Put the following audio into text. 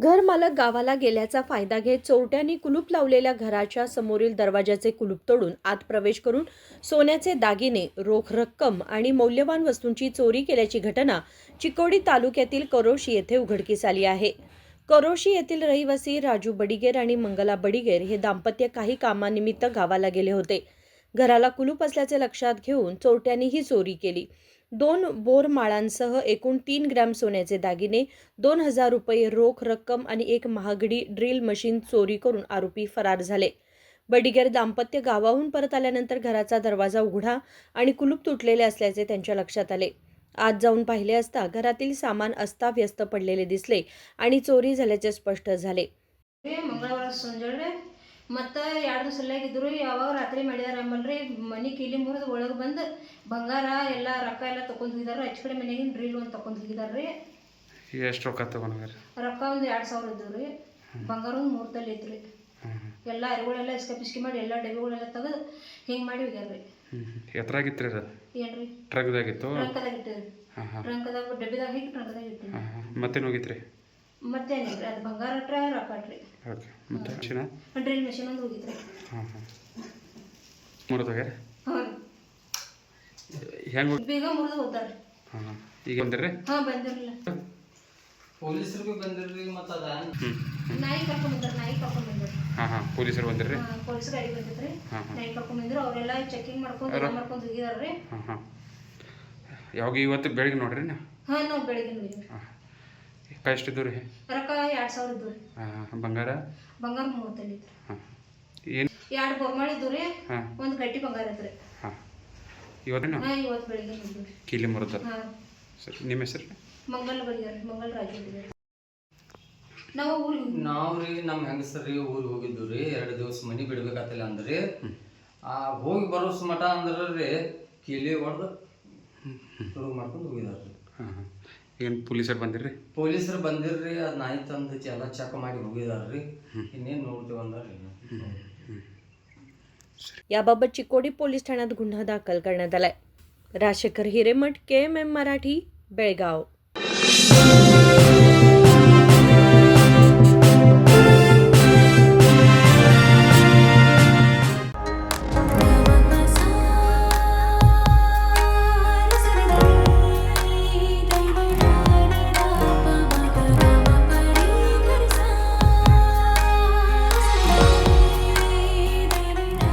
घरमालक गावाला गेल्याचा फायदा घेत चोरट्यांनी कुलूप लावलेल्या घराच्या समोरील दरवाजाचे कुलूप तोडून आत प्रवेश करून सोन्याचे दागिने, रोख रक्कम आणि मौल्यवान वस्तूंची चोरी केल्याची घटना चिकोडी तालुक्यातील करोशी येथे उघडकीस आली आहे. करोशी येथील रहिवासी राजू बडिगेर आणि मंगला बडिगेर हे दाम्पत्य काही कामानिमित्त गावाला गेले होते. घराला कुलूप असल्याचे लक्षात घेऊन चोरट्यांनी ही चोरी केली. 2 बोरमाळांसह एकूण 3 ग्रॅम सोन्याचे दागिने, 2,000 रुपये रोख रक्कम आणि एक महागडी ड्रिल मशीन चोरी करून आरोपी फरार झाले. बडिगेर दाम्पत्य गावाहून परत आल्यानंतर घराचा दरवाजा उघडा आणि कुलूप तुटलेले असल्याचे त्यांच्या लक्षात आले. आत जाऊन पाहिले असता घरातील सामान अस्ताव्यस्त पडलेले दिसले आणि चोरी झाल्याचे स्पष्ट झाले. ಮಂಗಳವಾರ ಸಂಜೆ ಮತ್ತು 2 ದಿವಸ ಇದ್ದರು. ಯಾವಾಗ ರಾತ್ರಿ ಮಾಡಿದಾರೆ ಆಮೇಲೆ ಮನೆ ಕೀಲಿ ಮುರಿದು ಒಳಗೆ ಬಂದು ಬಂಗಾರ ಎಲ್ಲ ರೊಕ್ಕ ಎಲ್ಲ ತೊಗೊಂಡು ಹೋಗಿದ್ದಾರೆ. ಆಚೆ ಕಡೆ ಮನೆಗಿನ ಡ್ರಿಲ್ ಒಂದು ತೊಗೊಂಡು ಹೋಗಿದ್ದಾರೆ ರೀ. ಎಷ್ಟು ರೊಕ್ಕ ತೊಗೊಂಡ್ರಿ? ರೊಕ್ಕ ಒಂದು 2,000 ಇದ್ದವು ರೀ. ಬಂಗಾರ ಒಂದು 3 ತೊಲೆ ಐತ್ರಿ. ಎಲ್ಲ ಅರಿಗಳೆಲ್ಲ ಇಸ್ಕಿ ಮಾಡಿ ಎಲ್ಲ ಡಬ್ಬಿಗಳೆಲ್ಲ ತೆಗೆದು ಹಿಂಗೆ ಮಾಡಿ ಹೋಗ್ಯಾರ ರೀ. ಎತ್ತರಾಗಿತ್ತು ರೀ ಅದು? ಏನ್ರಿ ಟ್ರಕ್ದಾಗಿತ್ತು? ಟ್ರಂಕದಾಗ ಇಟ್ಟಿರಿ. ಟ್ರಂಕದಾಗ ಡಬ್ಬಿದಾಗ ಹಾಕಿ ಟ್ರಂಕದಾಗ ಇಟ್ಟಿರಿ. ಮತ್ತೇನು ಹೋಗಿತ್ರಿ? ಮತ್ತೇನಿಲ್ಲ ಅದು ಬಂಗಾರ ಅಟ್ರ ರೊಕ್ಕ ಅಟ್ರಿ. ಓಕೆ. ಮತ್ತೆ ಡ್ರಿಲ್ ಮೆಷಿನ್ ಒಂದು ಹೋಗಿತ್ರಿ. ಮುರಿದು ಹೋಗ್ಯಾರ? ಹಾಂ ಹೆಂಗೆ? ಬೇಗ ಮುರಿದು ಹೋದಾರ್ರಿ. ಈಗ ಬಂದಿರ್ರಿ? ಬಂದಿರಲಿಲ್ಲ. ಪೊಲೀಸರು ಬಂದಿರ್ರಿ. ಮತ್ತು ಅದ ನಾಯಿ ಕರ್ಕೊಂಡ್ ಬಂದ್ರಿ. ಪೊಲೀಸರು ಬಂದಿರ್ರಿ? ಪೊಲೀಸ್ ಗಾಡಿ ಬಂದಿದ್ರಿ. ನಾಯಿ ಕರ್ಕೊಂಡ್ ಬಂದ್ರು. ಅವರೆಲ್ಲ ಚೆಕಿಂಗ್ ಮಾಡ್ಕೊಂಡು ಹೋಗಿದಾರ್ರಿ. ಯಾವಾಗ ಇವತ್ತು ಬೆಳಿಗ್ಗೆ ನೋಡ್ರಿ? ನಾವು ಬೆಳಿಗ್ಗೆ ನೋಡಿದ್ವಿ. ಎಷ್ಟಿದ್ದು ರೀ? ರೊಕ್ಕ 2,000 ಇದ್ದು ರೀ. ಬಂಗಾರ? ಬಂಗಾರ 3 ತೊಲೆ ಇತ್ತು. ಏನು? 2 ಬೋರ್ಮಾಳ ಇದ್ದು ರೀ. ಒಂದು ಗಟ್ಟಿ ಬಂಗಾರ ಇತ್ತು ರೀ. ಇವತ್ತು ಇವತ್ತು ಬೆಳಿಗ್ಗೆ ನೋಡಿದ್ವಿ. ಕೀಲಿ ಮುರಿದ? ಸರಿ. ನಿಮ್ಮ ಹೆಸರು? ಮಂಗಲ್ ಬಡಿಗಾರ. ಮಂಗಲ್ ರಾಜು ಬಡಿಗಾರ. ನಾವು ರೀ ನಮ್ಮ ಹೆಂಗಸರಿ ಊರಿಗೆ ಹೋಗಿದ್ದು ರೀ. 2 ದಿವಸ ಮನೆ ಬಿಡ್ಬೇಕಾತಿಲ್ಲ ಅಂದ್ರಿ. ಹೋಗಿ ಬರೋ ಮಠ ಅಂದ್ರೆ ರೀ ಕೀಲಿ ಹೊಡೆದು ಶುರು ಮಾಡ್ಕೊಂಡು ಹೋಗಿದಾರ್ರಿ. ಏನು ಪೊಲೀಸರು ಬಂದಿರ್ರಿ? ಪೊಲೀಸರು ಬಂದಿರ್ರಿ. ಅದು ನಾಯಿ ತಂದು ಎಲ್ಲ ಚೆಕ್ ಮಾಡಿ ಹೋಗಿದಾರ್ರಿ. ಇನ್ನೇನು ನೋಡ್ತೀವಿ ಅಂದ್ರಿ. याबाबत चिकोडी पोलीस ठाण्यात गुन्हा दाखल करण्यात आलाय. राजशेखर हिरेमठ, KMM मराठी, बेळगाव.